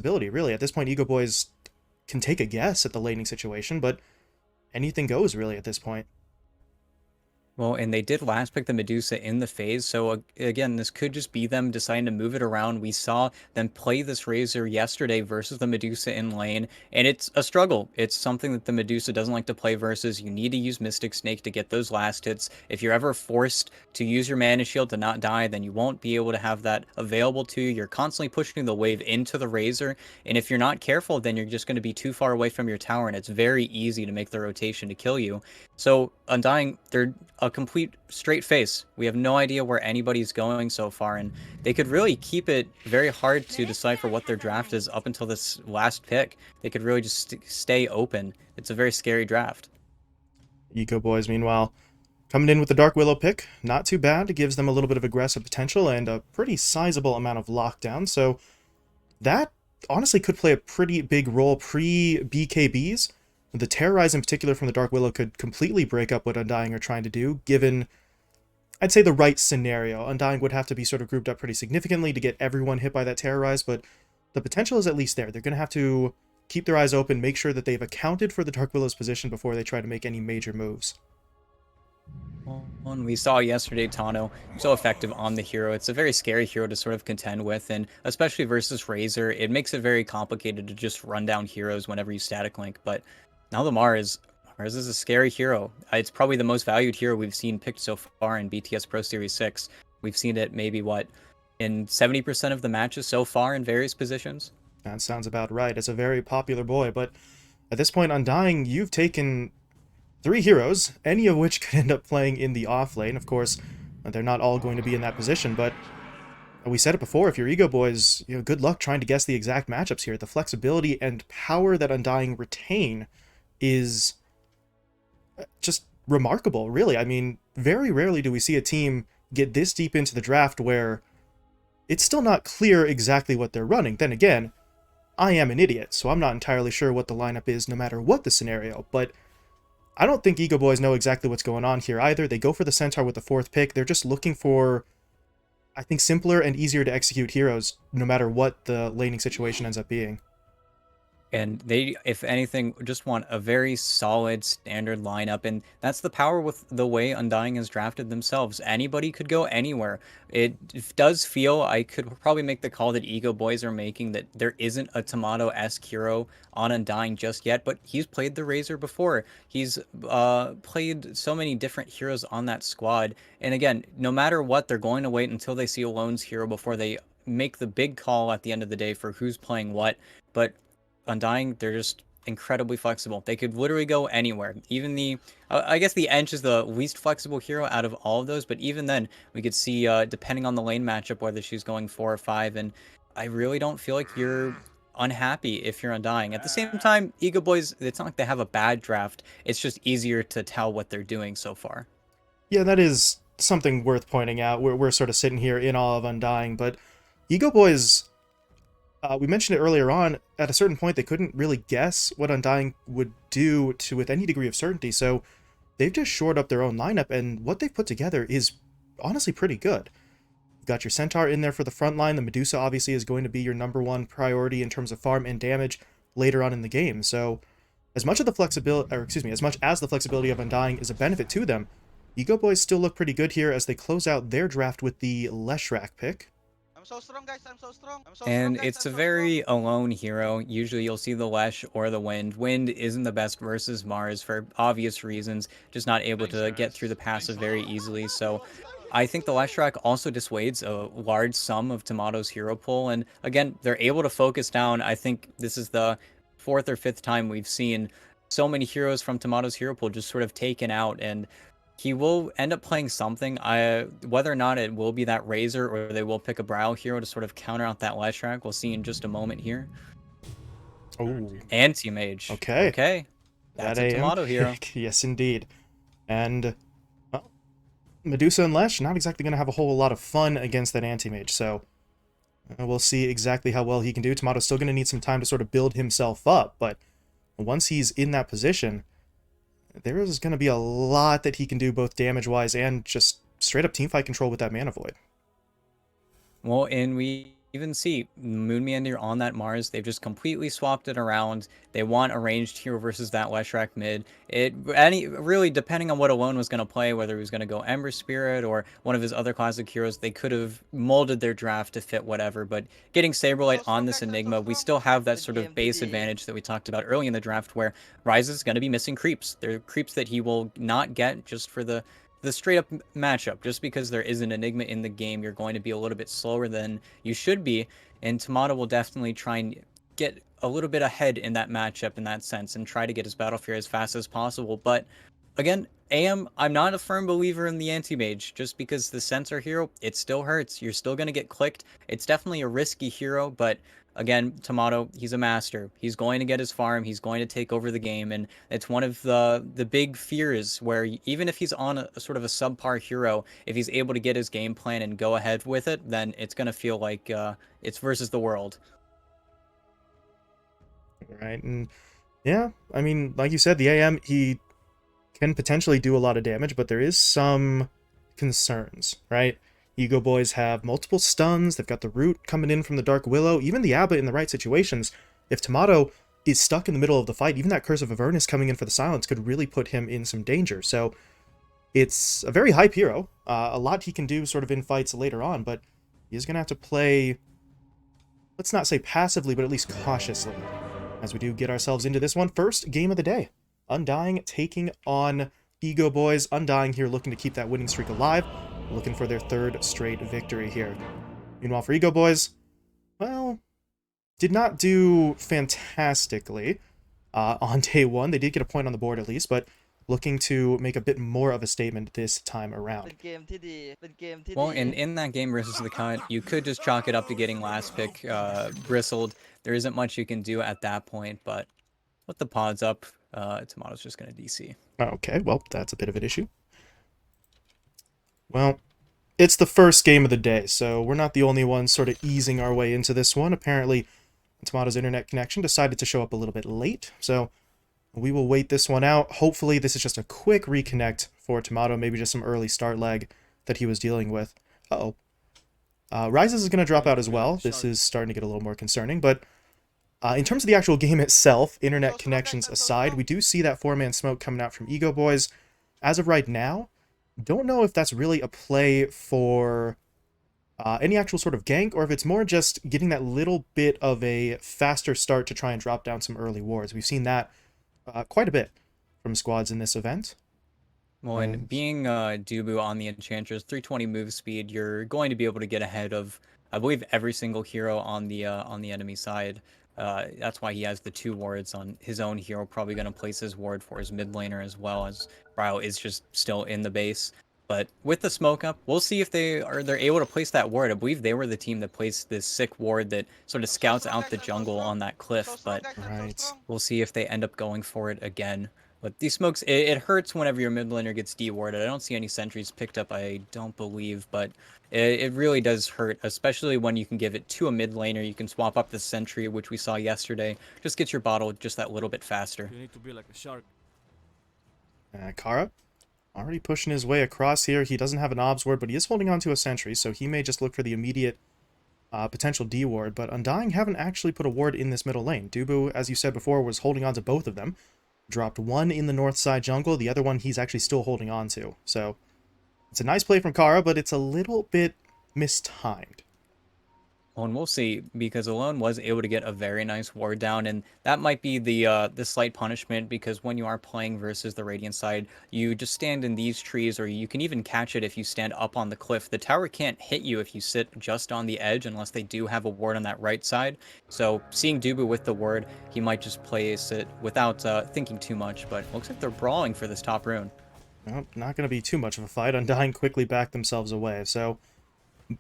flexibility, really. At this point, EgoBoys can take a guess at the laning situation, but anything goes, really, at this point. Well, and they did last pick the Medusa in the phase, so again, this could just be them deciding to move it around. We saw them play this Razor yesterday versus the Medusa in lane, and it's a struggle. It's something that the Medusa doesn't like to play versus. You need to use Mystic Snake to get those last hits. If you're ever forced to use your Mana Shield to not die, then you won't be able to have that available to you. You're constantly pushing the wave into the Razor, and if you're not careful, then you're just going to be too far away from your tower, and it's very easy to make the rotation to kill you. So Undying, they're a complete straight face. We have no idea where anybody's going so far, and they could really keep it very hard to decipher what their draft is up until this last pick. They could really just stay open. It's a very scary draft. EgoBoys, meanwhile, coming in with the Dark Willow pick, not too bad. It gives them a little bit of aggressive potential and a pretty sizable amount of lockdown, so that honestly could play a pretty big role pre-BKBs. The Terrorize in particular from the Dark Willow could completely break up what Undying are trying to do, given, I'd say, the right scenario. Undying would have to be sort of grouped up pretty significantly to get everyone hit by that Terrorize, but the potential is at least there. They're going to have to keep their eyes open, make sure that they've accounted for the Dark Willow's position before they try to make any major moves. And we saw yesterday Tano so effective on the hero. It's a very scary hero to sort of contend with, and especially versus Razor, it makes it very complicated to just run down heroes whenever you static link. But now the Mars is a scary hero. It's probably the most valued hero we've seen picked so far in BTS Pro Series 6. We've seen it maybe, what, in 70% of the matches so far in various positions? That sounds about right. It's a very popular boy, but at this point, Undying, you've taken 3 heroes, any of which could end up playing in the off lane. Of course, they're not all going to be in that position, but we said it before, if you're EgoBoys, good luck trying to guess the exact matchups here. The flexibility and power that Undying retain is just remarkable, really. I mean, very rarely do we see a team get this deep into the draft where it's still not clear exactly what they're running. Then again, I am an idiot, so I'm not entirely sure what the lineup is no matter what the scenario, but I don't think EgoBoys know exactly what's going on here either. They go for the Centaur with the 4th pick. They're just looking for, I think, simpler and easier to execute heroes no matter what the laning situation ends up being. And they, if anything, just want a very solid standard lineup. And that's the power with the way Undying has drafted themselves. Anybody could go anywhere. It does feel, I could probably make the call that EgoBoys are making, that there isn't a Tomato-esque hero on Undying just yet, but he's played the Razor before. He's played so many different heroes on that squad. And again, no matter what, they're going to wait until they see a Lone's hero before they make the big call at the end of the day for who's playing what. But Undying, they're just incredibly flexible. They could literally go anywhere. Even the, I guess the Ench is the least flexible hero out of all of those, but even then, we could see, depending on the lane matchup, whether she's going 4 or 5, and I really don't feel like you're unhappy if you're Undying. At the same time, EgoBoys, it's not like they have a bad draft, it's just easier to tell what they're doing so far. Yeah, that is something worth pointing out. We're sort of sitting here in awe of Undying, but EgoBoys, we mentioned it earlier on, at a certain point they couldn't really guess what Undying would do to with any degree of certainty, so they've just shored up their own lineup, and what they've put together is honestly pretty good. You've got your Centaur in there for the front line. The Medusa obviously is going to be your #1 priority in terms of farm and damage later on in the game, so as much of the flexibility, or excuse me, as much as the flexibility of Undying is a benefit to them, EgoBoys still look pretty good here as they close out their draft with the Leshrac pick. I'm so strong, guys. I'm so strong. I'm so strong, And guys. it's I'm a so strong. very alone hero. Usually you'll see the Lesh or the Wind. Wind isn't the best versus Mars for obvious reasons, just not able to get through the passive very easily. So I think the Leshrac also dissuades a large sum of Tomato's hero pool. And again, they're able to focus down. I think this is the 4th or 5th time we've seen so many heroes from Tomato's hero pool just sort of taken out, and he will end up playing something. Whether or not it will be that Razor or they will pick a Brow hero to sort of counter out that Leshrac, we'll see in just a moment here. Oh, Anti-Mage. okay. Okay. That That's a AM Tomato hero. pick, yes indeed. And well, Medusa and Lesh not exactly going to have a whole lot of fun against that anti-mage, so we'll see exactly how well he can do. Tomato's still going to need some time to sort of build himself up, but once he's in that position, there is going to be a lot that he can do both damage-wise and just straight-up teamfight control with that Mana Void. Well, and we even see Moon Meander on that Mars. They've just completely swapped it around. They want a ranged hero versus that Leshrac mid. Really depending on what Alone was going to play, whether he was going to go Ember Spirit or one of his other classic heroes, they could have molded their draft to fit whatever. But getting I'm so Saberlight on strong, this guys. I'm so Enigma, we strong. still have that Good sort game, of base TD. advantage that we talked about early in the draft, where Ryze is going to be missing creeps. They're creeps that he will not get just for the straight up matchup. Just because there is an Enigma in the game, you're going to be a little bit slower than you should be, and Tomato will definitely try and get a little bit ahead in that matchup in that sense and try to get his Battle Fury as fast as possible. But again, I'm not a firm believer in the anti-mage. Just because the sensor hero, it still hurts. You're still going to get clicked. It's definitely a risky hero, but again, Tomato, he's a master. He's going to get his farm. He's going to take over the game, and it's one of the big fears where even if he's on a sort of a subpar hero, if he's able to get his game plan and go ahead with it, then it's going to feel like it's versus the world. Right, and yeah, I mean, like you said, the AM, he can potentially do a lot of damage, but there is some concerns, right? EgoBoys have multiple stuns, they've got the root coming in from the Dark Willow, even the Abba in the right situations. If Tomato is stuck in the middle of the fight, even that Curse of Avernus coming in for the silence could really put him in some danger. So it's a very hype hero, a lot he can do sort of in fights later on, but he's going to have to play, let's not say passively, but at least cautiously, as we do get ourselves into this one. First game of the day. Undying taking on EgoBoys. Undying here looking to keep that winning streak alive, looking for their third straight victory here. Meanwhile, for EgoBoys, well, did not do fantastically on day one. They did get a point on the board at least, but looking to make a bit more of a statement this time around. Good game, TD. Good game, TD. Well, in that game versus the Cut, you could just chalk it up to getting last pick bristled. There isn't much you can do at that point, but with the pods up, Tomato's just going to DC. Okay, well, that's a bit of an issue. Well, it's the first game of the day, so we're not the only ones sort of easing our way into this one. Apparently, Tomato's internet connection decided to show up a little bit late, so we will wait this one out. Hopefully, this is just a quick reconnect for Tomato, maybe just some early start lag that he was dealing with. Uh-oh. Rises is going to drop out as well. This is starting to get a little more concerning, but in terms of the actual game itself, internet connections aside, we do see that four-man smoke coming out from EgoBoys. As of right now, don't know if that's really a play for any actual sort of gank, or if it's more just getting that little bit of a faster start to try and drop down some early wards. We've seen that quite a bit from squads in this event. Well, and being Dubu on the Enchantress, 320 move speed, you're going to be able to get ahead of, I believe, every single hero on the enemy side. That's why he has the 2 wards on his own hero, probably going to place his ward for his mid laner as well, as Ryo is just still in the base. But with the smoke up, we'll see if they're able to place that ward. I believe they were the team that placed this sick ward that sort of scouts out the jungle on that cliff, but we'll see if they end up going for it again. But these smokes, it hurts whenever your mid laner gets dewarded. I don't see any sentries picked up, I don't believe, but it really does hurt, especially when you can give it to a mid laner. You can swap up the sentry, which we saw yesterday. Just get your bottle just that little bit faster. You need to be like a shark. Kara already pushing his way across here. He doesn't have an obs ward, but he is holding on to a sentry, so he may just look for the immediate potential D ward. But Undying haven't actually put a ward in this middle lane. Dubu, as you said before, was holding on to both of them. Dropped one in the north side jungle, the other one he's actually still holding on to. So it's a nice play from Kara, but it's a little bit mistimed. Well, and we'll see, because Alone was able to get a very nice ward down, and that might be the slight punishment, because when you are playing versus the Radiant side, you just stand in these trees, or you can even catch it if you stand up on the cliff. The tower can't hit you if you sit just on the edge, unless they do have a ward on that right side. So seeing Dubu with the ward, he might just place it without thinking too much, but looks like they're brawling for this top rune. Well, not going to be too much of a fight. Undying quickly backed themselves away, so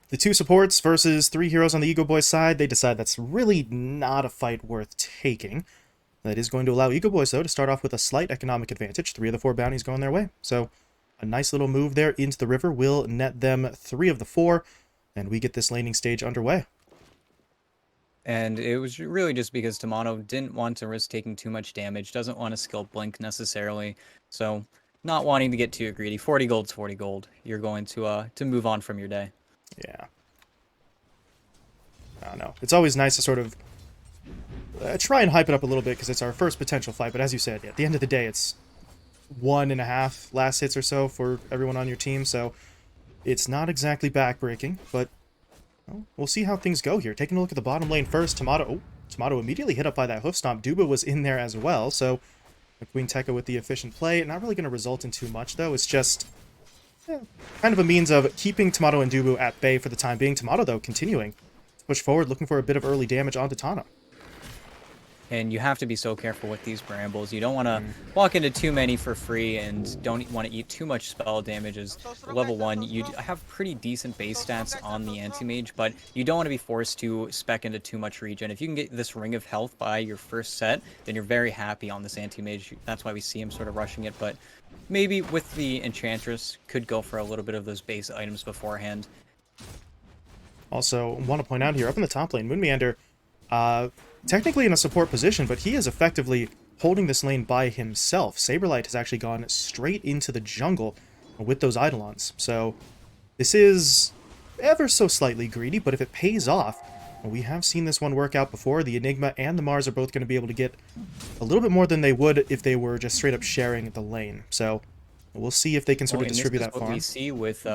the 2 supports versus 3 heroes on the EgoBoys side, they decide that's really not a fight worth taking. That is going to allow EgoBoys, though, to start off with a slight economic advantage. 3 of the 4 bounties going their way. So a nice little move there into the river will net them 3 of the 4, and we get this laning stage underway. And it was really just because Tomato didn't want to risk taking too much damage, doesn't want to skill blink necessarily, so not wanting to get too greedy. 40 gold's 40 gold. You're going to move on from your day. Yeah. I don't know. It's always nice to sort of try and hype it up a little bit because it's our first potential fight. But as you said, at the end of the day, it's 1.5 last hits or so for everyone on your team. So it's not exactly backbreaking, but well, we'll see how things go here. Taking a look at the bottom lane first, Tomato immediately hit up by that hoof stomp. Duba was in there as well, so Queen Tekka with the efficient play. Not really going to result in too much, though. It's just kind of a means of keeping Tomato and Dubu at bay for the time being. Tomato, though, continuing to push forward, looking for a bit of early damage onto Tana. And you have to be so careful with these brambles. You don't want to walk into too many for free and don't want to eat too much spell damage. As level 1, you have pretty decent base stats on the anti-mage, but you don't want to be forced to spec into too much regen. If you can get this Ring of Health by your first set, then you're very happy on this anti-mage. That's why we see him sort of rushing it, but maybe with the Enchantress, could go for a little bit of those base items beforehand. Also, want to point out here, up in the top lane, Moonmeander, technically in a support position, but he is effectively holding this lane by himself. Saberlight has actually gone straight into the jungle with those Eidolons. So this is ever so slightly greedy, but if it pays off, we have seen this one work out before. The Enigma and the Mars are both going to be able to get a little bit more than they would if they were just straight up sharing the lane. So we'll see if they can sort of distribute that farm. What we see with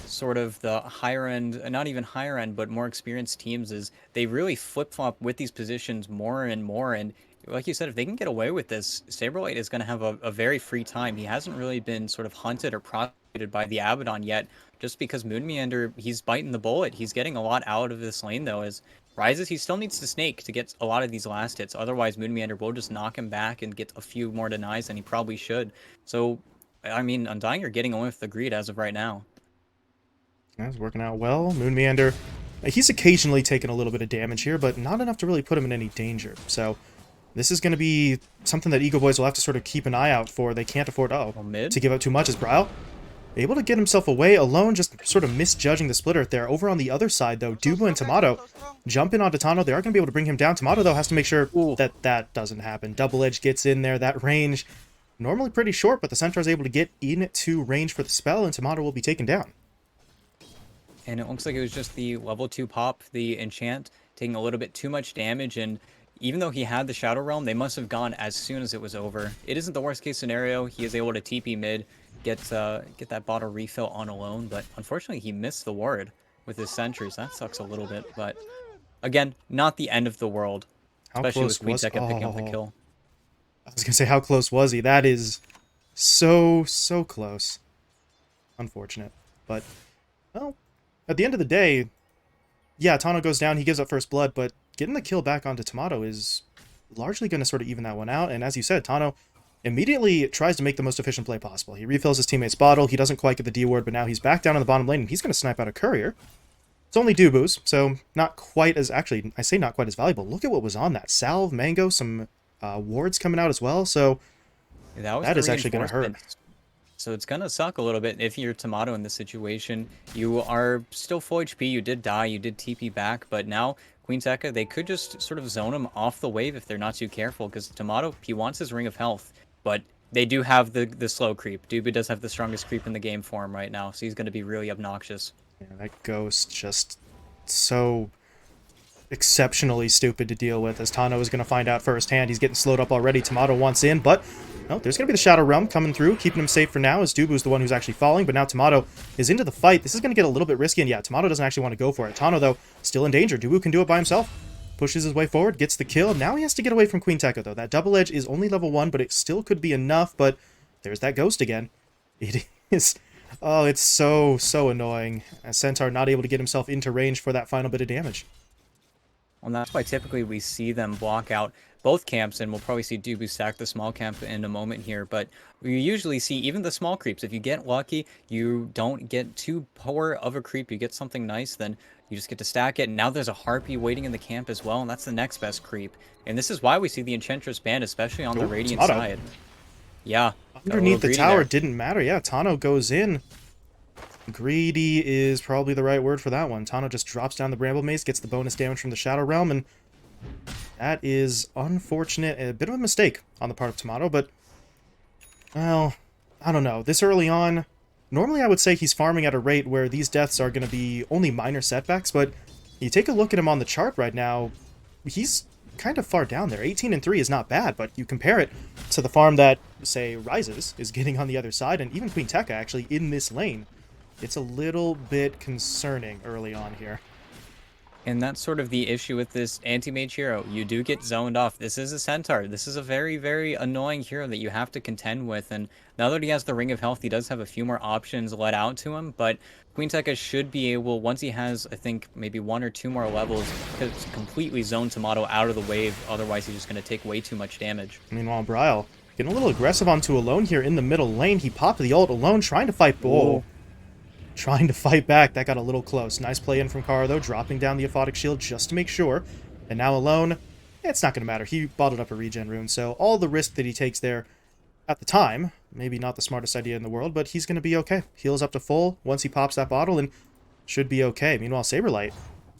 sort of the higher end, not even higher end, but more experienced teams is they really flip-flop with these positions more and more. And like you said, if they can get away with this, Saberlight is going to have a very free time. He hasn't really been sort of hunted or prosecuted by the Abaddon yet, just because Moonmeander, he's biting the bullet. He's getting a lot out of this lane, though, as Rises, he still needs to snake to get a lot of these last hits. Otherwise, Moonmeander will just knock him back and get a few more denies than he probably should. So I mean, Undying are getting away with the greed as of right now. That's working out well. Moonmeander, he's occasionally taken a little bit of damage here, but not enough to really put him in any danger. So this is going to be something that EgoBoys will have to sort of keep an eye out for. They can't afford to give up too much. Is Bryle able to get himself away alone, just sort of misjudging the splitter there. Over on the other side, though, Duba and Tomato jump in onto Tano. They are going to be able to bring him down. Tomato, though, has to make sure that that doesn't happen. Double Edge gets in there. That range, normally pretty short, but the Centaur is able to get into range for the spell, and Tomato will be taken down. And it looks like it was just the level 2 pop, the enchant, taking a little bit too much damage, and even though he had the Shadow Realm, they must have gone as soon as it was over. It isn't the worst case scenario. He is able to TP mid, get that bottle refill on alone, but unfortunately he missed the ward with his sentries. That sucks a little bit, but again, not the end of the world, especially with Queen Tekka picking up the kill. I was going to say, how close was he? That is so close. Unfortunate. But, well, at the end of the day, yeah, Tano goes down, he gives up first blood, but getting the kill back onto Tomato is largely going to sort of even that one out. And as you said, Tano immediately tries to make the most efficient play possible. He refills his teammate's bottle, he doesn't quite get the D ward, but now he's back down on the bottom lane, and he's going to snipe out a courier. It's only Dubu's, so not quite as, actually, I say not quite as valuable. Look at what was on that. Salve, Mango, some wards coming out as well, so that is actually going to hurt. So it's going to suck a little bit if you're Tomato in this situation. You are still full HP, you did die, you did TP back, but now Queen Tekka, they could just sort of zone him off the wave if they're not too careful, because Tomato, he wants his Ring of Health, but they do have the slow creep. Dubu does have the strongest creep in the game for him right now, so he's going to be really obnoxious. Yeah, that Ghost just so exceptionally stupid to deal with, as Tano is going to find out firsthand. He's getting slowed up already. Tomato wants in, but no, there's going to be the Shadow Realm coming through, keeping him safe for now, as Dubu's the one who's actually falling, but now Tomato is into the fight. This is going to get a little bit risky, and yeah, Tomato doesn't actually want to go for it. Tano, though, still in danger. Dubu can do it by himself. Pushes his way forward, gets the kill. Now he has to get away from Queen Tekka, though. That double edge is only level 1, but it still could be enough, but there's that Ghost again. It is... Oh, it's so annoying. As Centaur not able to get himself into range for that final bit of damage. Well, that's why typically we see them block out both camps, and we'll probably see Dubu stack the small camp in a moment here, but we usually see even the small creeps. If you get lucky, you don't get too poor of a creep, you get something nice, then you just get to stack it, and now there's a Harpy waiting in the camp as well, and that's the next best creep. And this is why we see the Enchantress banned, especially on the Radiant side. Yeah. Underneath the tower didn't matter. Yeah, Tano goes in. Greedy is probably the right word for that one. Tano just drops down the Bramble Maze, gets the bonus damage from the Shadow Realm, and that is unfortunate. A bit of a mistake on the part of Tomato, but, well, I don't know. This early on, normally I would say he's farming at a rate where these deaths are going to be only minor setbacks, but You take a look at him on the chart right now, he's kind of far down there. 18-3 is not bad, but you compare it to the farm that, say, Rises is getting on the other side, and even Queen Tekka actually in this lane. It's a little bit concerning early on here. And that's sort of the issue with this anti-mage hero. You do get zoned off. This is a centaur. This is a very, very annoying hero that you have to contend with. And now that he has the Ring of Health, he does have a few more options let out to him. But Queen Tekka should be able, once he has, I think, maybe 1 or 2 more levels, to completely zone Tomato out of the wave. Otherwise, he's just going to take way too much damage. Meanwhile, Bryle getting a little aggressive onto Alone here in the middle lane. He popped the ult. Alone trying to fight Bull. Trying to fight back. That got a little close. Nice play in from Kara, though, dropping down the Aphotic Shield just to make sure. And now Alone, it's not going to matter. He bottled up a regen rune, so all the risk that he takes there at the time, maybe not the smartest idea in the world, but he's going to be okay. Heals up to full once he pops that bottle and should be okay. Meanwhile, Saberlight,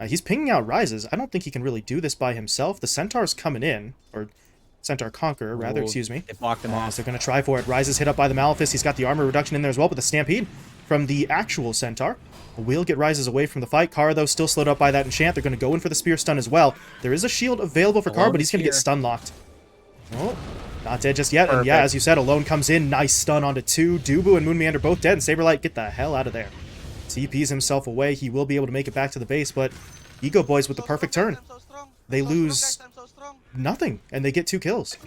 he's pinging out Rises. I don't think he can really do this by himself. The Centaur's coming in, or Centaur Conqueror, rather, excuse me. They blocked him off. So they're going to try for it. Rises hit up by the Malefice. He's got the armor reduction in there as well, but the Stampede from the actual Centaur will get Rises away from the fight. Kara, though, still slowed up by that enchant. They're going to go in for the Spear Stun as well. There is a shield available for Kara, but he's going to get stun locked. Oh, not dead just yet. Perfect. And yeah, as you said, Alone comes in. Nice stun onto 2. Dubu and Moonmeander both dead, and Saberlight, get the hell out of there. TPs himself away. He will be able to make it back to the base, but EgoBoys with the perfect turn. They lose nothing, and they get 2 kills.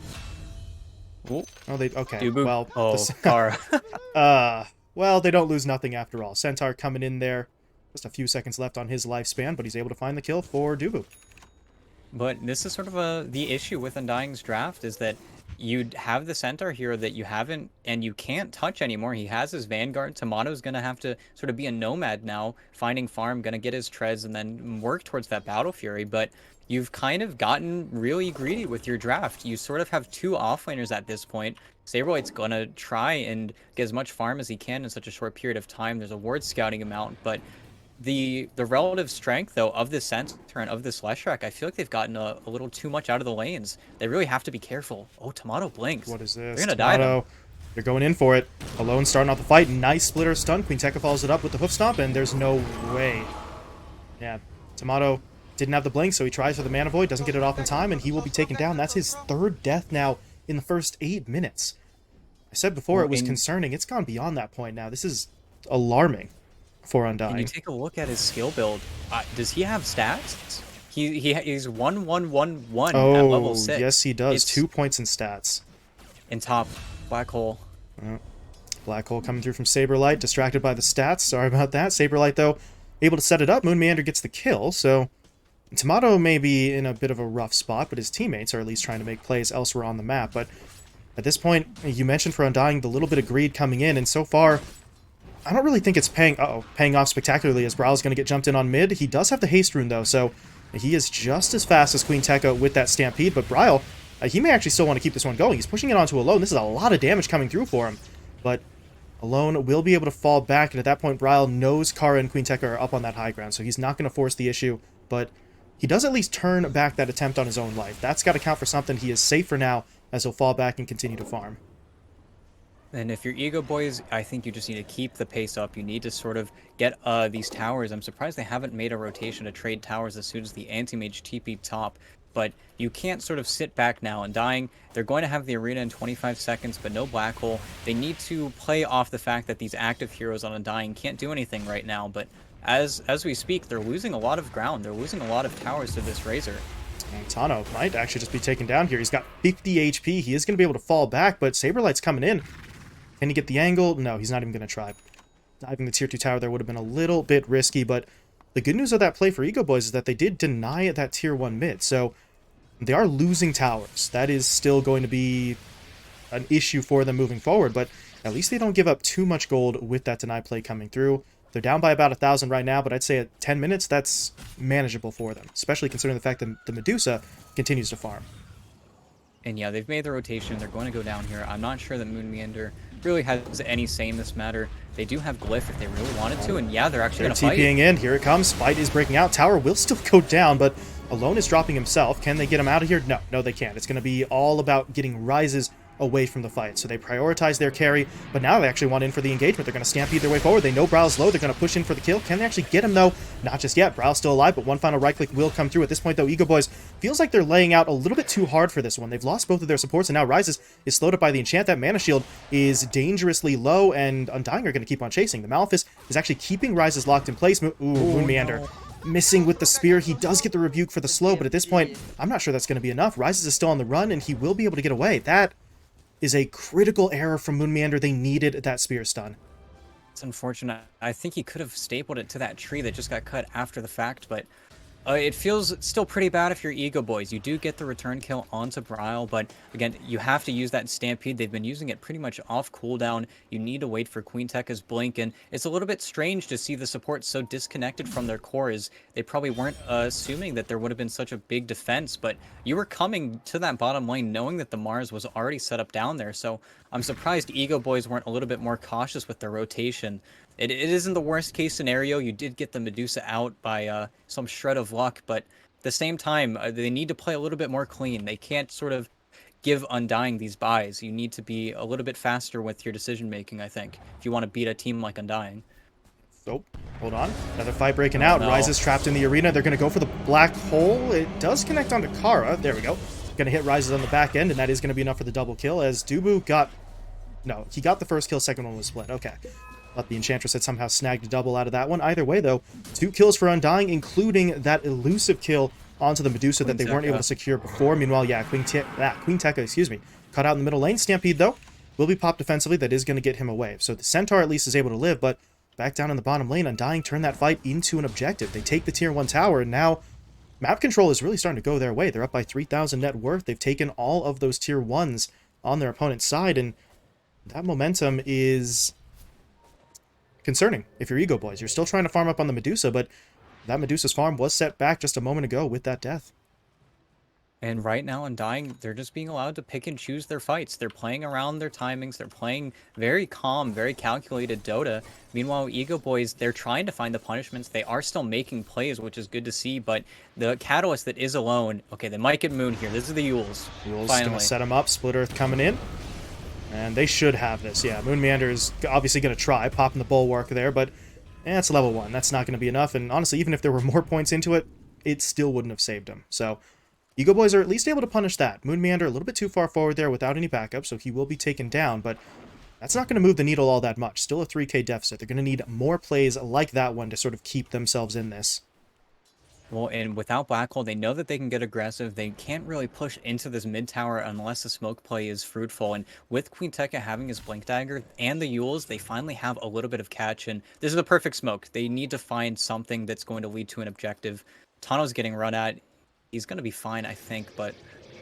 Ooh. Oh, they okay. Dubu. Well, Kara. Well, they don't lose nothing after all. Centaur coming in there. Just a few seconds left on his lifespan, but he's able to find the kill for Dubu. But this is sort of the issue with Undying's draft, is that you have the Centaur hero that you haven't and you can't touch anymore. He has his Vanguard. Tomato's going to have to sort of be a nomad now, finding farm, going to get his treads, and then work towards that Battle Fury. But you've kind of gotten really greedy with your draft. You sort of have 2 offlaners at this point. Saberlight's going to try and get as much farm as he can in such a short period of time. There's a ward scouting him out, but the relative strength, though, of this Centaur and of this Leshrac, I feel like they've gotten a little too much out of the lanes. They really have to be careful. Oh, Tomato blinks. What is this? They're going to die. They're going in for it. Alone starting off the fight. Nice splitter stun. Queen Tekka follows it up with the hoof stomp, and there's no way. Yeah, Tomato didn't have the blink, so he tries for the Mana Void, doesn't get it off in time, and he will be taken down. That's his 3rd death now in the first 8 minutes. I said before it was concerning. It's gone beyond that point now. This is alarming for Undying. Can you take a look at his skill build? Does he have stats? He's 1-1-1-1 at level 6. Yes, he does. 2 points in stats. In top, Black Hole. Black Hole coming through from Saberlight, distracted by the stats. Sorry about that. Saberlight, though, able to set it up. Moonmeander gets the kill, so Tomato may be in a bit of a rough spot, but his teammates are at least trying to make plays elsewhere on the map. But at this point, you mentioned for Undying the little bit of greed coming in, and so far, I don't really think it's paying off spectacularly, as Bryle's going to get jumped in on mid. He does have the haste rune, though, so he is just as fast as Queen Tekka with that Stampede, but Bryle, he may actually still want to keep this one going. He's pushing it onto Alone. This is a lot of damage coming through for him, but Alone will be able to fall back, and at that point, Bryle knows Kara and Queen Tekka are up on that high ground, so he's not going to force the issue, but he does at least turn back that attempt on his own life. That's got to count for something. He is safe for now, as he'll fall back and continue to farm. And if you're EgoBoys, I think you just need to keep the pace up. You need to sort of get these towers. I'm surprised they haven't made a rotation to trade towers as soon as the anti-mage TP top. But you can't sort of sit back now. Undying, they're going to have the arena in 25 seconds, but no Black Hole. They need to play off the fact that these active heroes on Undying can't do anything right now. But as we speak, they're losing a lot of ground. They're losing a lot of towers to this Razor. And Tano might actually just be taken down here. He's got 50 HP. He is going to be able to fall back, but Saberlight's coming in. Can he get the angle? No, he's not even going to try. Diving the tier 2 tower there would have been a little bit risky, but the good news of that play for EgoBoys is that they did deny that tier 1 mid, so they are losing towers. That is still going to be an issue for them moving forward, but at least they don't give up too much gold with that deny play coming through. They're down by about 1,000 right now, but I'd say at 10 minutes, that's manageable for them, especially considering the fact that the Medusa continues to farm. And yeah, they've made the rotation. They're going to go down here. I'm not sure that Moonmeander really has any say in this matter. They do have Glyph if they really wanted to, and yeah, they're actually going to fight. TPing in. Here it comes. Fight is breaking out. Tower will still go down, but Alone is dropping himself. Can they get him out of here? No, they can't. It's going to be all about getting Rises away from the fight. So they prioritize their carry, but now they actually want in for the engagement. They're going to stampede their way forward. They know Brow's low. They're going to push in for the kill. Can they actually get him, though? Not just yet. Brow's still alive, but one final right-click will come through. At this point, though, EgoBoys feels like they're laying out a little bit too hard for this one. They've lost both of their supports, and now Rises is slowed up by the enchant. That mana shield is dangerously low, and Undying are going to keep on chasing. The Malefice is actually keeping Rises locked in place. Moon Meander. No. Missing with the spear. He does get the rebuke for the slow, but at this point, I'm not sure that's going to be enough. Rises is still on the run, and he will be able to get away. That is a critical error from Moon Meander. They needed that spear stun. It's unfortunate. I think he could have stapled it to that tree that just got cut after the fact, but it feels still pretty bad if you're EgoBoys. You do get the return kill onto Brile, but again, you have to use that Stampede. They've been using it pretty much off cooldown. You need to wait for Queen Tekka's blink, and it's a little bit strange to see the support so disconnected from their cores. They probably weren't assuming that there would have been such a big defense, but you were coming to that bottom lane knowing that the Mars was already set up down there, so I'm surprised EgoBoys weren't a little bit more cautious with their rotation. It isn't the worst case scenario. You did get the Medusa out by some shred of luck, but at the same time, they need to play a little bit more clean. They can't sort of give Undying these buys. You need to be a little bit faster with your decision making, I think, if you want to beat a team like Undying. Oh, hold on. Another fight breaking out. No. Rises trapped in the arena. They're going to go for the black hole. It does connect onto Kara. There we go. Going to hit Rises on the back end, and that is going to be enough for the double kill, as Dubu got... No, he got the first kill, second one was split. Okay. Thought the Enchantress had somehow snagged a double out of that one. Either way, though, 2 kills for Undying, including that elusive kill onto the Medusa that they weren't able to secure before. Meanwhile, yeah, Queen Tekka, excuse me, caught out in the middle lane. Stampede, though, will be popped defensively. That is going to get him away. So the Centaur at least is able to live, but back down in the bottom lane, Undying turned that fight into an objective. They take the tier 1 tower, and now map control is really starting to go their way. They're up by 3,000 net worth. They've taken all of those tier 1s on their opponent's side, and that momentum is concerning if you're EgoBoys. You're still trying to farm up on the Medusa, but that Medusa's farm was set back just a moment ago with that death. And right now, Undying, they're just being allowed to pick and choose their fights. They're playing around their timings. They're playing very calm, very calculated Dota. Meanwhile, EgoBoys, they're trying to find the punishments. They are still making plays, which is good to see, but the Catalyst that is alone, okay, they might get Moon here. This is the Yules. Yules going to set him up. Split Earth coming in. And they should have this. Yeah, Moon Meander is obviously going to try popping the Bulwark there, but it's level 1. That's not going to be enough. And honestly, even if there were more points into it, it still wouldn't have saved him. So EgoBoys are at least able to punish that. Moon Meander a little bit too far forward there without any backup, so he will be taken down, but that's not going to move the needle all that much. Still a 3k deficit. They're going to need more plays like that one to sort of keep themselves in this. Well, and without Black Hole, they know that they can get aggressive. They can't really push into this mid tower unless the smoke play is fruitful. And with Queen Tekka having his Blink Dagger and the Yules, they finally have a little bit of catch. And this is a perfect smoke. They need to find something that's going to lead to an objective. Tano's getting run at. He's going to be fine, I think. But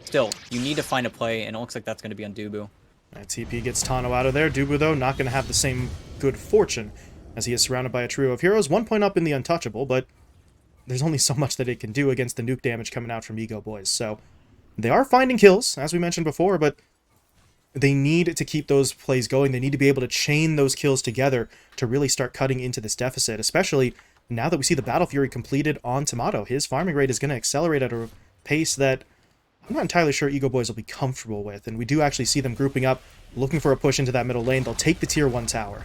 still, you need to find a play. And it looks like that's going to be on Dubu. TP gets Tano out of there. Dubu, though, not going to have the same good fortune as he is surrounded by a trio of heroes. 1 point up in the Untouchable, but there's only so much that it can do against the nuke damage coming out from EgoBoys. So they are finding kills, as we mentioned before, but they need to keep those plays going. They need to be able to chain those kills together to really start cutting into this deficit, especially now that we see the Battle Fury completed on Tomato. His farming rate is going to accelerate at a pace that I'm not entirely sure EgoBoys will be comfortable with, and we do actually see them grouping up, looking for a push into that middle lane. They'll take the tier 1 tower.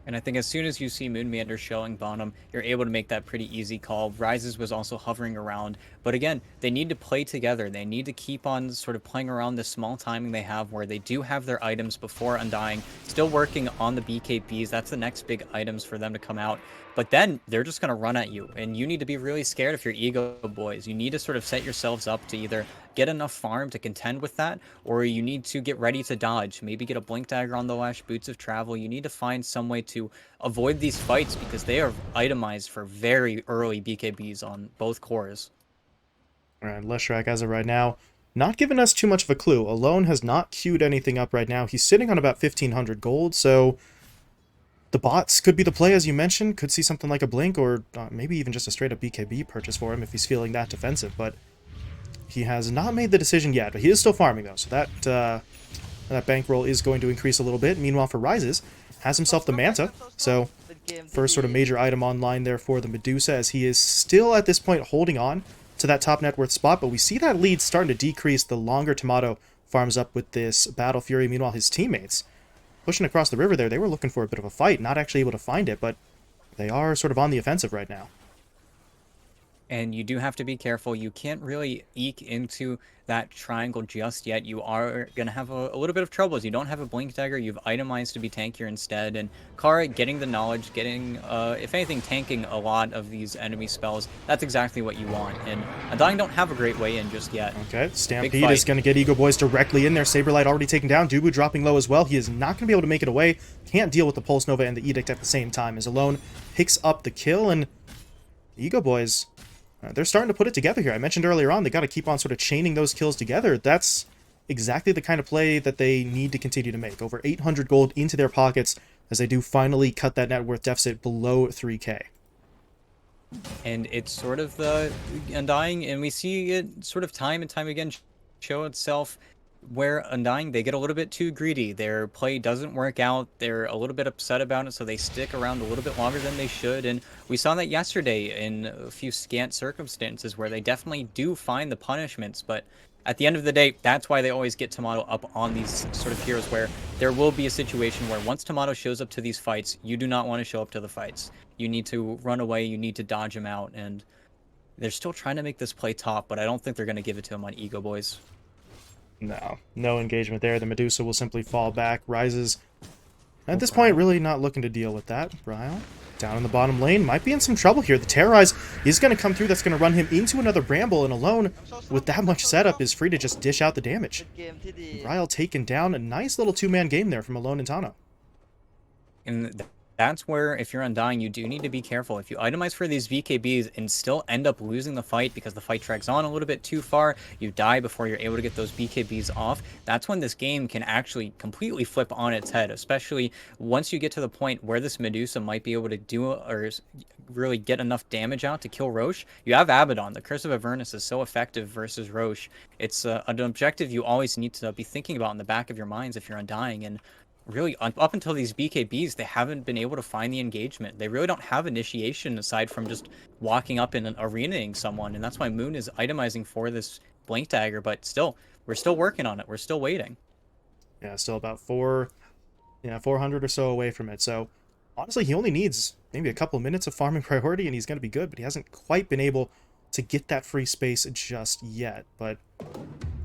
And I think as soon as you see Moon Meander showing bottom, you're able to make that pretty easy call. Rises was also hovering around. But again, they need to play together. They need to keep on sort of playing around the small timing they have where they do have their items before Undying. Still working on the BKBs. That's the next big items for them to come out. But then they're just going to run at you. And you need to be really scared if you're EgoBoys. You need to sort of set yourselves up to either get enough farm to contend with that, or you need to get ready to dodge. Maybe get a Blink Dagger on the Lash, Boots of Travel. You need to find some way to avoid these fights because they are itemized for very early BKBs on both cores. Alright, Leshrac, as of right now, not giving us too much of a clue. Alone has not queued anything up right now. He's sitting on about 1,500 gold, so the bots could be the play, as you mentioned. Could see something like a Blink, or maybe even just a straight-up BKB purchase for him if he's feeling that defensive, but he has not made the decision yet. But he is still farming, though, so that bankroll is going to increase a little bit. Meanwhile, for Rises, has himself the Manta, so first sort of major item online there for the Medusa, as he is still at this point holding on to that top net worth spot, but we see that lead starting to decrease the longer Tomato farms up with this Battle Fury. Meanwhile, his teammates pushing across the river there, they were looking for a bit of a fight, not actually able to find it, but they are sort of on the offensive right now. And you do have to be careful. You can't really eke into that triangle just yet. You are going to have a little bit of troubles. You don't have a blink dagger. You've itemized to be tankier instead. And Kara getting the knowledge, getting, if anything, tanking a lot of these enemy spells. That's exactly what you want. And Undying don't have a great way in just yet. Okay, Stampede is going to get EgoBoys directly in there. Saberlight already taken down. Dubu dropping low as well. He is not going to be able to make it away. Can't deal with the Pulse Nova and the Edict at the same time, as Alone picks up the kill. And EgoBoys, they're starting to put it together here. I mentioned earlier on, they got to keep on sort of chaining those kills together. That's exactly the kind of play that they need to continue to make. Over 800 gold into their pockets as they do finally cut that net worth deficit below 3k. And it's sort of the Undying, and we see it sort of time and time again show itself where Undying, they get a little bit too greedy. Their play doesn't work out. They're a little bit upset about it, so they stick around a little bit longer than they should. And we saw that yesterday in a few scant circumstances where they definitely do find the punishments. But at the end of the day, that's why they always get Tomato up on these sort of heroes, where there will be a situation where once Tomato shows up to these fights, you do not want to show up to the fights. You need to run away. You need to dodge him out. And they're still trying to make this play top, but I don't think they're going to give it to him on EgoBoys. No engagement there. The Medusa will simply fall back, rises. At this point, really not looking to deal with that. Bryle, down in the bottom lane, might be in some trouble here. The Terrorize is going to come through. That's going to run him into another Bramble, and Alone, with that much setup, is free to just dish out the damage. Bryle taken down. A nice little two-man game there from Alone and Tano. And that's where, if you're Undying, you do need to be careful. If you itemize for these VKBs and still end up losing the fight because the fight drags on a little bit too far, you die before you're able to get those VKBs off, that's when this game can actually completely flip on its head, especially once you get to the point where this Medusa might be able to do or really get enough damage out to kill Roche. You have Abaddon. The Curse of Avernus is so effective versus Roche. It's an objective you always need to be thinking about in the back of your minds if you're Undying. And really, up until these BKBs, they haven't been able to find the engagement. They really don't have initiation aside from just walking up and arenaing someone, and that's why Moon is itemizing for this Blink Dagger, but still, we're still working on it. We're still waiting. Yeah, still about 400 or so away from it. So, honestly, he only needs maybe a couple of minutes of farming priority, and he's going to be good, but he hasn't quite been able to get that free space just yet. But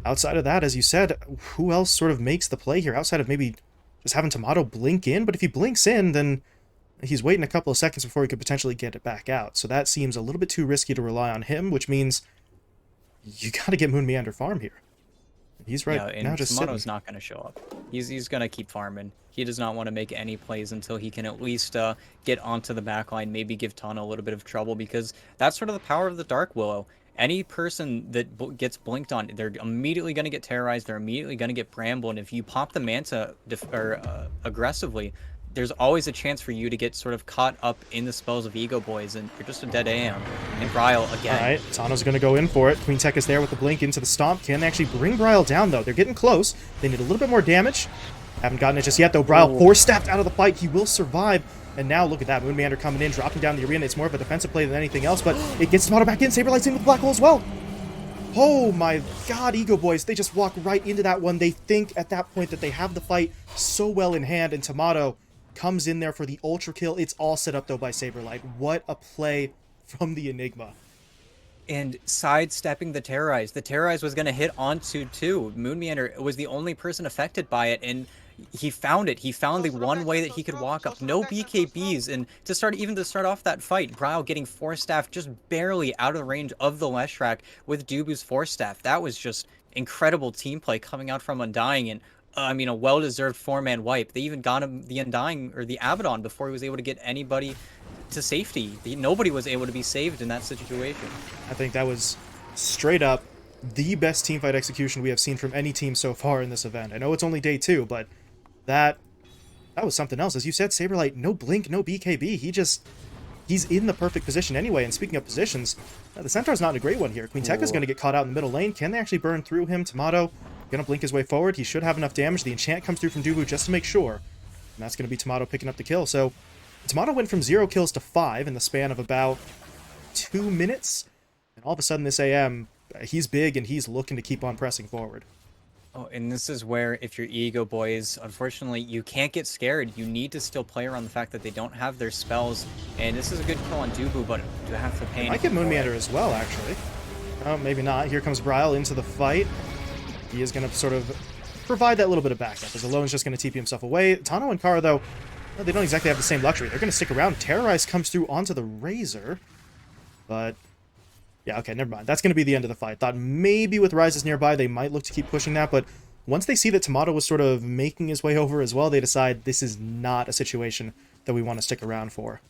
outside of that, as you said, who else sort of makes the play here outside of maybe just having Tomato blink in? But if he blinks in, then he's waiting a couple of seconds before he could potentially get it back out. So that seems a little bit too risky to rely on him, which means you got to get Moon Meander farm here. He's right now just Tomato's sitting. not going to show up. He's going to keep farming. He does not want to make any plays until he can at least get onto the backline, maybe give Tana a little bit of trouble, because that's sort of the power of the Dark Willow. Any person that gets blinked on, they're immediately going to get terrorized. They're immediately going to get Bramble. And if you pop the Manta aggressively, there's always a chance for you to get sort of caught up in the spells of EgoBoys, and you're just a dead AM. And Bryle again. All right, Tano's going to go in for it. Queen Tech is there with the blink into the stomp. Can they actually bring Bryle down, though? They're getting close. They need a little bit more damage. Haven't gotten it just yet, though. Bryle force-staffed out of the fight. He will survive. And now look at that. Moon Meander coming in, dropping down the arena. It's more of a defensive play than anything else, but it gets Tomato back in. Saberlight's in with the Black Hole as well. Oh my god, EgoBoys. They just walk right into that one. They think at that point that they have the fight so well in hand, and Tomato comes in there for the ultra kill. It's all set up, though, by Saberlight. What a play from the Enigma. And sidestepping the Terrorize. The Terrorize was going to hit onto, too. Moon Meander was the only person affected by it, and he found it. He found the one way that he could walk up. No BKBs, and to start off that fight, Bryle getting Force Staff just barely out of the range of the Leshrac with Dubu's Force Staff. That was just incredible team play coming out from Undying, and I mean, a well-deserved four-man wipe. They even got him the Undying, or the Abaddon, before he was able to get anybody to safety. Nobody was able to be saved in that situation. I think that was straight up the best teamfight execution we have seen from any team so far in this event. I know it's only day 2, but that was something else. As you said, Saberlight, no blink, no BKB. He's in the perfect position anyway. And speaking of positions, the Centaur's not in a great one here. Queen Tekka's going to get caught out in the middle lane. Can they actually burn through him? Tomato going to blink his way forward. He should have enough damage. The enchant comes through from Dubu just to make sure. And that's going to be Tomato picking up the kill. So Tomato went from 0 kills to 5 in the span of about 2 minutes. And all of a sudden this AM, he's big and he's looking to keep on pressing forward. Oh, and this is where, if you're Ego Boys, unfortunately, you can't get scared. You need to still play around the fact that they don't have their spells. And this is a good kill on Dubu, but do have to pay They might get anything for Moonmeander it. as well, actually. Oh, maybe not. Here comes Bryle into the fight. He is going to sort of provide that little bit of backup, as Alone's just going to TP himself away. Tano and Kara, though, well, they don't exactly have the same luxury. They're going to stick around. Terrorize comes through onto the Razor, but yeah, okay, never mind. That's going to be the end of the fight. Thought maybe with Rises nearby, they might look to keep pushing that, but once they see that Tomato was sort of making his way over as well, they decide this is not a situation that we want to stick around for.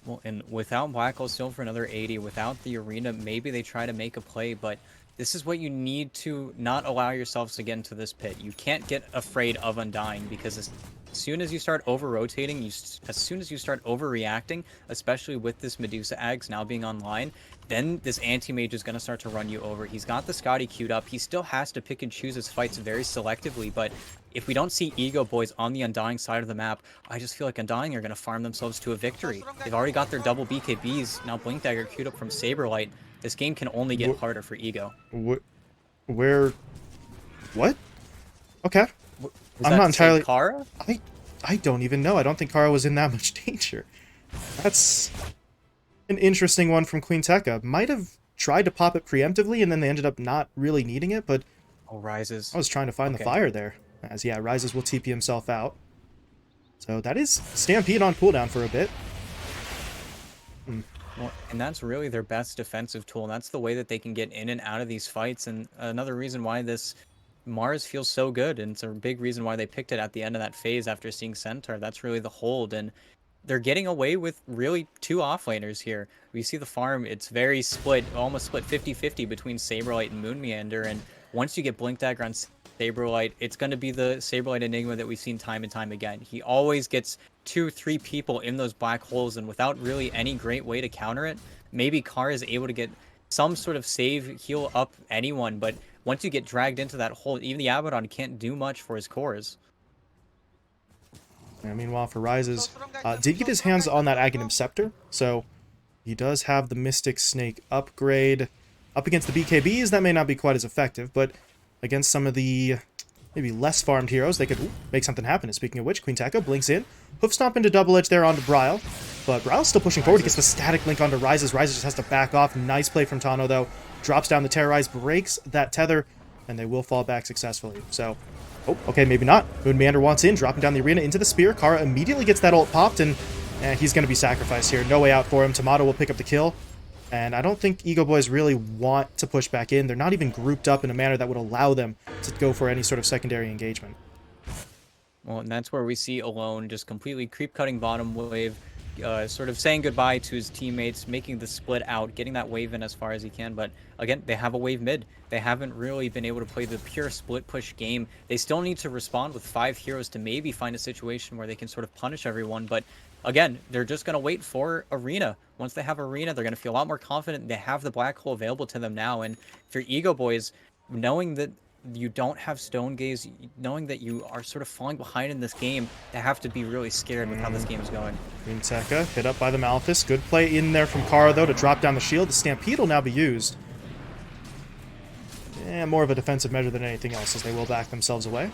Well, and without Black Hole still for another 80, without the arena, maybe they try to make a play, but this is what you need to not allow yourselves to get into this pit. You can't get afraid of Undying, because as soon as you start over-rotating, as soon as you start overreacting, especially with this Medusa Ags now being online, then this anti-mage is going to start to run you over. He's got the Scotty queued up. He still has to pick and choose his fights very selectively, but if we don't see Ego Boys on the Undying side of the map, I just feel like Undying are going to farm themselves to a victory. They've already got their double BKBs, now Blink Dagger queued up from Saberlight. This game can only get harder for Ego. Where? What? Okay. Is I'm that not to entirely. say Kara? I don't even know. I don't think Kara was in that much danger. That's an interesting one from Queen Tekka. Might have tried to pop it preemptively, and then they ended up not really needing it, but Oh, Rises. I was trying to find the fire there. As, yeah, Rises will TP himself out. So that is Stampede on cooldown for a bit. Well, and that's really their best defensive tool. And that's the way that they can get in and out of these fights. And another reason why this Mars feels so good, and it's a big reason why they picked it at the end of that phase after seeing Centaur. That's really the hold, and they're getting away with really two offlaners here. We see the farm, it's very split, almost split 50-50 between Saberlight and Moonmeander, and once you get Blink Dagger on Saberlight, it's going to be the Saberlight Enigma that we've seen time and time again. He always gets 2-3 people in those black holes, and without really any great way to counter it, maybe Kara is able to get some sort of save, heal up anyone, but once you get dragged into that hole, even the Abaddon can't do much for his cores. Yeah, meanwhile, for Rises, did get his hands on that Aghanim Scepter, so he does have the Mystic Snake upgrade. Up against the BKBs, that may not be quite as effective, but against some of the maybe less farmed heroes, they could make something happen. And speaking of which, Queen Tekka blinks in, hoof stomp into double edge there onto Bryle, but Bryle's still pushing forward. He gets the static link onto Rises. Rises just has to back off. Nice play from Tano, though. Drops down the Terrorize, breaks that tether, and they will fall back successfully. So, oh, okay, maybe not. Moonmeander wants in, dropping down the arena into the spear. Kara immediately gets that ult popped, and he's going to be sacrificed here. No way out for him. Tomato will pick up the kill. And I don't think Ego Boys really want to push back in. They're not even grouped up in a manner that would allow them to go for any sort of secondary engagement. Well, and that's where we see Alone just completely creep-cutting bottom wave, sort of saying goodbye to his teammates, making the split out, getting that wave in as far as he can. But again, they have a wave mid. They haven't really been able to play the pure split push game. They still need to respond with 5 heroes to maybe find a situation where they can sort of punish everyone. But again, they're just going to wait for Arena. Once they have Arena, they're going to feel a lot more confident. They have the black hole available to them now. And for Ego Boys, knowing that you don't have Stone Gaze, knowing that you are sort of falling behind in this game, they have to be really scared with how this game is going. Queen Tekka hit up by the Malphus. Good play in there from Kara, though, to drop down the shield. The Stampede will now be used. More of a defensive measure than anything else, as they will back themselves away.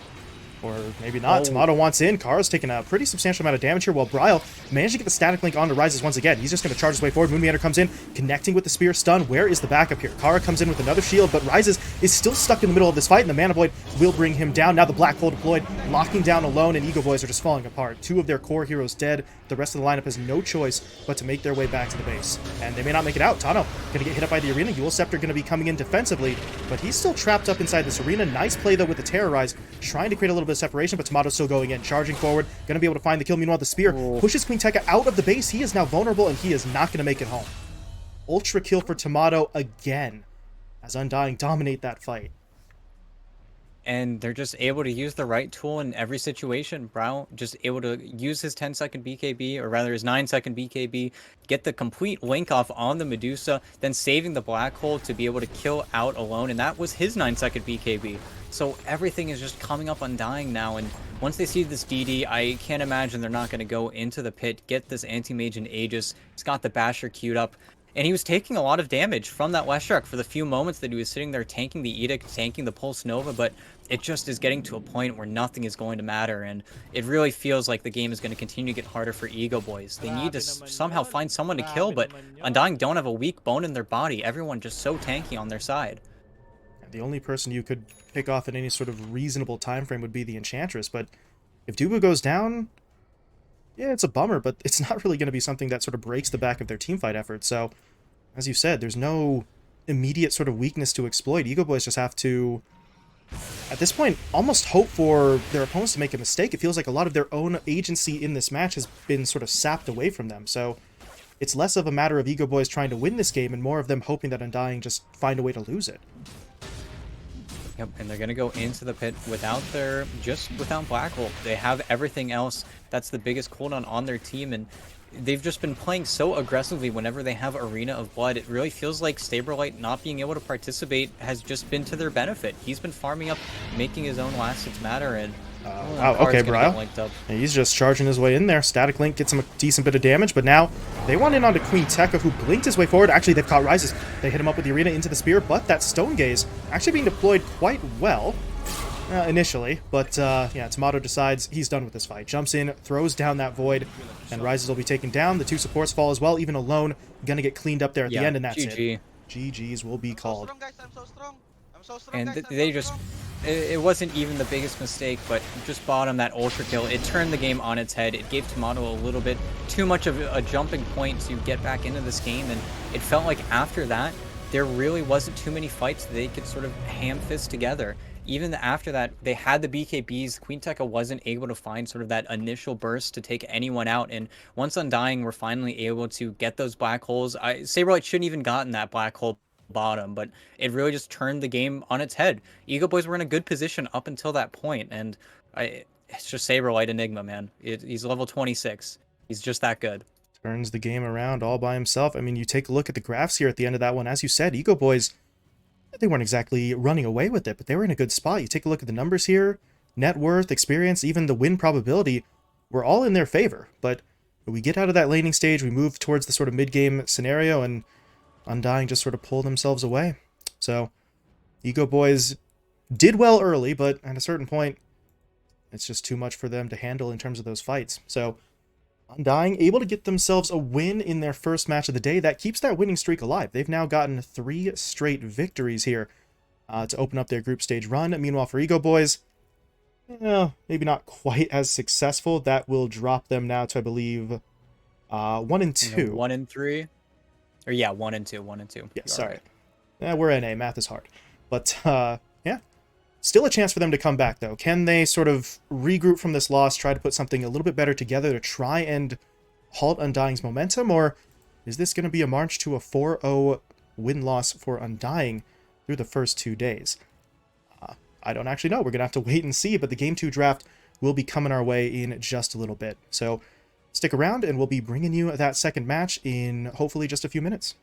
Or maybe not. Tomato wants in. Kara's taking a pretty substantial amount of damage here, while Bryle managed to get the static link onto Rises once again. He's just going to charge his way forward. Moonmeander comes in, connecting with the spear stun. Where is the backup here? Kara comes in with another shield, but Rises is still stuck in the middle of this fight, and the Mana Void will bring him down. Now the Black Hole deployed, locking down Alone, and Ego Boys are just falling apart. 2 of their core heroes dead. The rest of the lineup has no choice but to make their way back to the base. And they may not make it out. Tano going to get hit up by the arena. Yule Scepter going to be coming in defensively, but he's still trapped up inside this arena. Nice play, though, with the Terrorize, trying to create a little bit of separation, but Tomato's still going in, charging forward, going to be able to find the kill. Meanwhile, the spear pushes Queen Tekka out of the base. He is now vulnerable, and he is not going to make it home. Ultra kill for Tomato again, as Undying dominate that fight. And they're just able to use the right tool in every situation. Brown just able to use his 10-second BKB, or rather his 9-second BKB, get the complete link off on the Medusa, then saving the black hole to be able to kill out Alone, and that was his 9-second BKB. So everything is just coming up Undying now, and once they see this DD, I can't imagine they're not going to go into the pit, get this anti-mage and Aegis. He's got the Basher queued up. and he was taking a lot of damage from that Leshrac for the few moments that he was sitting there tanking the Edict, tanking the Pulse Nova, but it just is getting to a point where nothing is going to matter, and it really feels like the game is going to continue to get harder for EgoBoys. They need to somehow find someone to kill, but Undying don't have a weak bone in their body. Everyone just so tanky on their side. The only person you could pick off in any sort of reasonable time frame would be the Enchantress, but if Dubu goes down, yeah, it's a bummer, but it's not really going to be something that sort of breaks the back of their teamfight effort. So, as you said, there's no immediate sort of weakness to exploit. EgoBoys just have to, at this point, almost hope for their opponents to make a mistake. It feels like a lot of their own agency in this match has been sort of sapped away from them. So, it's less of a matter of EgoBoys trying to win this game and more of them hoping that Undying just find a way to lose it. Yep, and they're going to go into the pit without Black Hole. They have everything else. That's the biggest cooldown on their team, and they've just been playing so aggressively whenever they have Arena of Blood. It really feels like Saberlight not being able to participate has just been to their benefit. He's been farming up, making his own last hits matter, and wow, okay, Bryle. He's just charging his way in there. Static Link gets him a decent bit of damage, but now they want in onto Queen Tekka, who blinked his way forward. Actually, they've caught Rises. They hit him up with the Arena into the Spear, but that Stone Gaze actually being deployed quite well initially. But yeah, Tomato decides he's done with this fight. Jumps in, throws down that Void, and Rises will be taken down. The two supports fall as well, even alone. Gonna get cleaned up there at the end, and that's it. GG's will be called. I'm so strong, And guys. they just, it wasn't even the biggest mistake, but just bottom that ultra kill. It turned the game on its head. It gave Tomato a little bit too much of a jumping point to get back into this game, and it felt like after that, there really wasn't too many fights that they could sort of ham fist together. Even after that, they had the BKBs. Queen Tekka wasn't able to find sort of that initial burst to take anyone out, and once Undying were finally able to get those black holes, Saberlight shouldn't even gotten that black hole bottom, but it really just turned the game on its head. EgoBoys were in a good position up until that point, and it's just Saberlight Enigma, man. He's level 26. He's just that good. Turns the game around all by himself. I mean, you take a look at the graphs here at the end of that one. As you said, EgoBoys, they weren't exactly running away with it, but they were in a good spot. You take a look at the numbers here, net worth, experience, even the win probability were all in their favor. But we get out of that laning stage, we move towards the sort of mid-game scenario, and Undying just sort of pulled themselves away. So, EgoBoys did well early, but at a certain point, it's just too much for them to handle in terms of those fights. So, Undying able to get themselves a win in their first match of the day. That keeps that winning streak alive. They've now gotten 3 straight victories here to open up their group stage run. Meanwhile, for EgoBoys, maybe not quite as successful. That will drop them now to, I believe, 1 and 2. 1 and 3. Or yeah, 1 and 2, 1 and 2. Yeah, sorry. We're NA, math is hard. But, yeah. Still a chance for them to come back, though. Can they sort of regroup from this loss, try to put something a little bit better together to try and halt Undying's momentum? Or is this going to be a march to a 4-0 win-loss for Undying through the first 2 days? I don't actually know. We're going to have to wait and see, but the Game 2 draft will be coming our way in just a little bit. So stick around, and we'll be bringing you that second match in hopefully just a few minutes.